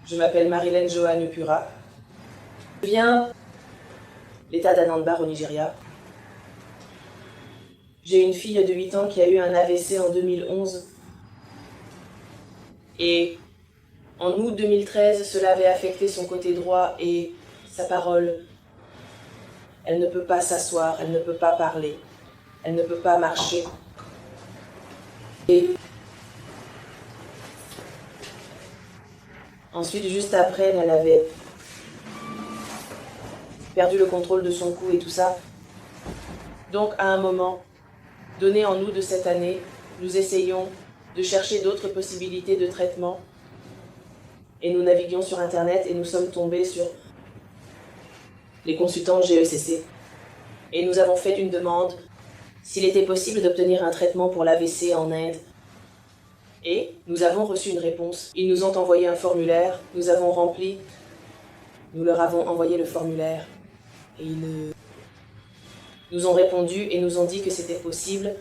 Je m'appelle Marilyn Johan Upura. Je viens de l'État d'Anambra au Nigeria. J'ai une fille de 8 ans qui a eu un AVC en 2011. Et en août 2013, cela avait affecté son côté droit et sa parole. Elle ne peut pas s'asseoir, elle ne peut pas parler, elle ne peut pas marcher. Et ensuite, juste après, elle avait perdu le contrôle de son cou et tout ça. Donc, à un moment donné, en août de cette année, nous essayons de chercher d'autres possibilités de traitement. Et nous naviguions sur Internet et nous sommes tombés sur les consultants GECC. Et nous avons fait une demande s'il était possible d'obtenir un traitement pour l'AVC en Inde. Et nous avons reçu une réponse. Ils nous ont envoyé un formulaire, nous avons rempli, nous leur avons envoyé le formulaire. Et ils nous ont répondu et nous ont dit que c'était possible.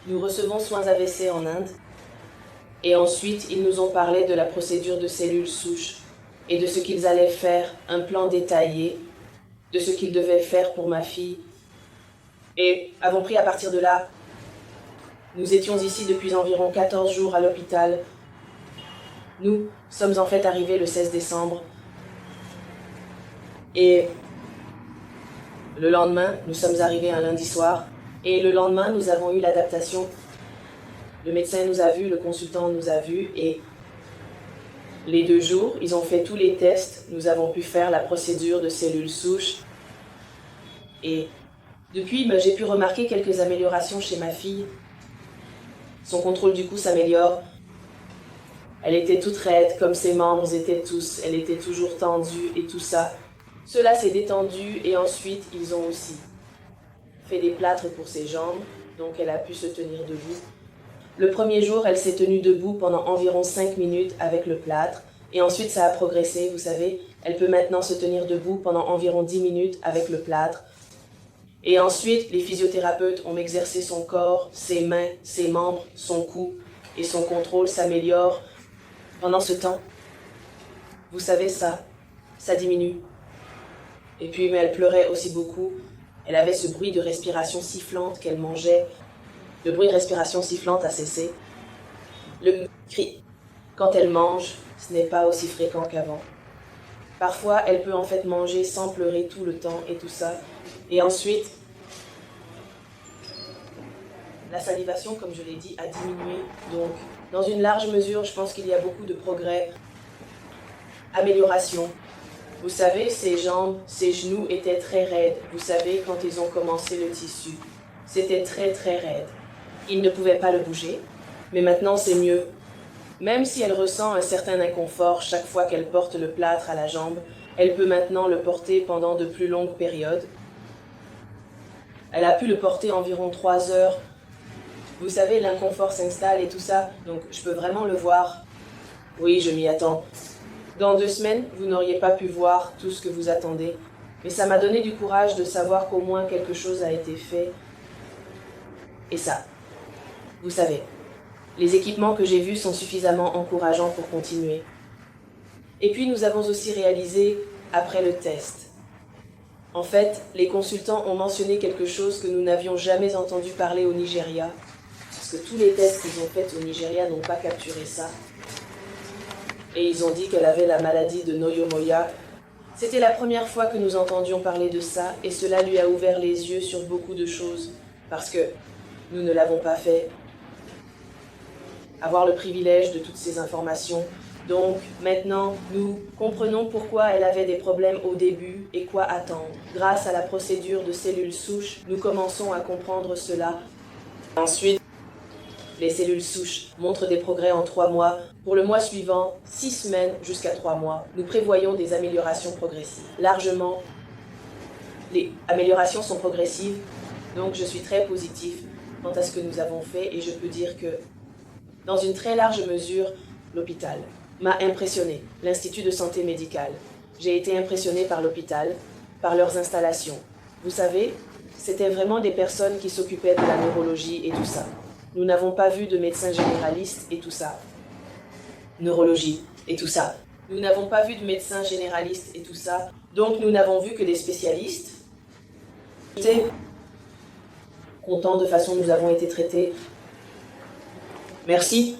Nous recevons soins AVC en Inde. Et ensuite, ils nous ont parlé de la procédure de cellules souches et de ce qu'ils allaient faire, un plan détaillé de ce qu'ils devaient faire pour ma fille. Et avons pris à partir de là. Nous étions ici depuis environ 14 jours à l'hôpital. Nous sommes en fait arrivés le 16 décembre. Et le lendemain, nous sommes arrivés un lundi soir. Et le lendemain, nous avons eu l'adaptation. Le médecin nous a vus, le consultant nous a vus. Et les 2 jours, ils ont fait tous les tests. Nous avons pu faire la procédure de cellules souches. Et depuis, j'ai pu remarquer quelques améliorations chez ma fille. Son contrôle du cou s'améliore. Elle était toute raide, comme ses membres étaient tous. Elle était toujours tendue et tout ça. Cela s'est détendu et ensuite, ils ont aussi fait des plâtres pour ses jambes, donc elle a pu se tenir debout. Le premier jour, elle s'est tenue debout pendant environ 5 minutes avec le plâtre. Et ensuite, ça a progressé, vous savez. Elle peut maintenant se tenir debout pendant environ 10 minutes avec le plâtre. Et ensuite, les physiothérapeutes ont exercé son corps, ses mains, ses membres, son cou. Et son contrôle s'améliore. Pendant ce temps, vous savez, ça diminue. Et puis, mais elle pleurait aussi beaucoup. Elle avait ce bruit de respiration sifflante qu'elle mangeait. Le bruit de respiration sifflante a cessé. Le cri, quand elle mange, ce n'est pas aussi fréquent qu'avant. Parfois, elle peut en fait manger sans pleurer tout le temps et tout ça. Et ensuite, la salivation, comme je l'ai dit, a diminué. Donc, dans une large mesure, je pense qu'il y a beaucoup de progrès. Amélioration. Vous savez, ses jambes, ses genoux étaient très raides. Vous savez, quand ils ont commencé le tissu, c'était très très raide. Ils ne pouvaient pas le bouger, mais maintenant c'est mieux. Même si elle ressent un certain inconfort chaque fois qu'elle porte le plâtre à la jambe, elle peut maintenant le porter pendant de plus longues périodes. Elle a pu le porter environ 3 heures. Vous savez, l'inconfort s'installe et tout ça, donc je peux vraiment le voir. Oui, je m'y attends. Dans 2 semaines, vous n'auriez pas pu voir tout ce que vous attendez. Mais ça m'a donné du courage de savoir qu'au moins quelque chose a été fait. Et ça, vous savez, les équipements que j'ai vus sont suffisamment encourageants pour continuer. Et puis nous avons aussi réalisé, après le test, en fait, les consultants ont mentionné quelque chose que nous n'avions jamais entendu parler au Nigeria, parce que tous les tests qu'ils ont faits au Nigeria n'ont pas capturé ça. Et ils ont dit qu'elle avait la maladie de Noyomoya. C'était la première fois que nous entendions parler de ça, et cela lui a ouvert les yeux sur beaucoup de choses, parce que nous ne l'avons pas fait. Avoir le privilège de toutes ces informations. Donc, maintenant, nous comprenons pourquoi elle avait des problèmes au début et quoi attendre. Grâce à la procédure de cellules souches, nous commençons à comprendre cela. Ensuite, les cellules souches montrent des progrès en 3 mois. Pour le mois suivant, 6 semaines jusqu'à 3 mois, nous prévoyons des améliorations progressives. Largement, les améliorations sont progressives, donc je suis très positif quant à ce que nous avons fait et je peux dire que, dans une très large mesure, l'hôpital m'a impressionné, l'Institut de santé médicale. J'ai été impressionné par l'hôpital, par leurs installations. Vous savez, c'était vraiment des personnes qui s'occupaient de la neurologie et tout ça. Nous n'avons pas vu de médecin généraliste et tout ça. Neurologie et tout ça. Nous n'avons pas vu de médecins généralistes et tout ça. Donc nous n'avons vu que des spécialistes. J'étais content de façon dont nous avons été traités. Merci.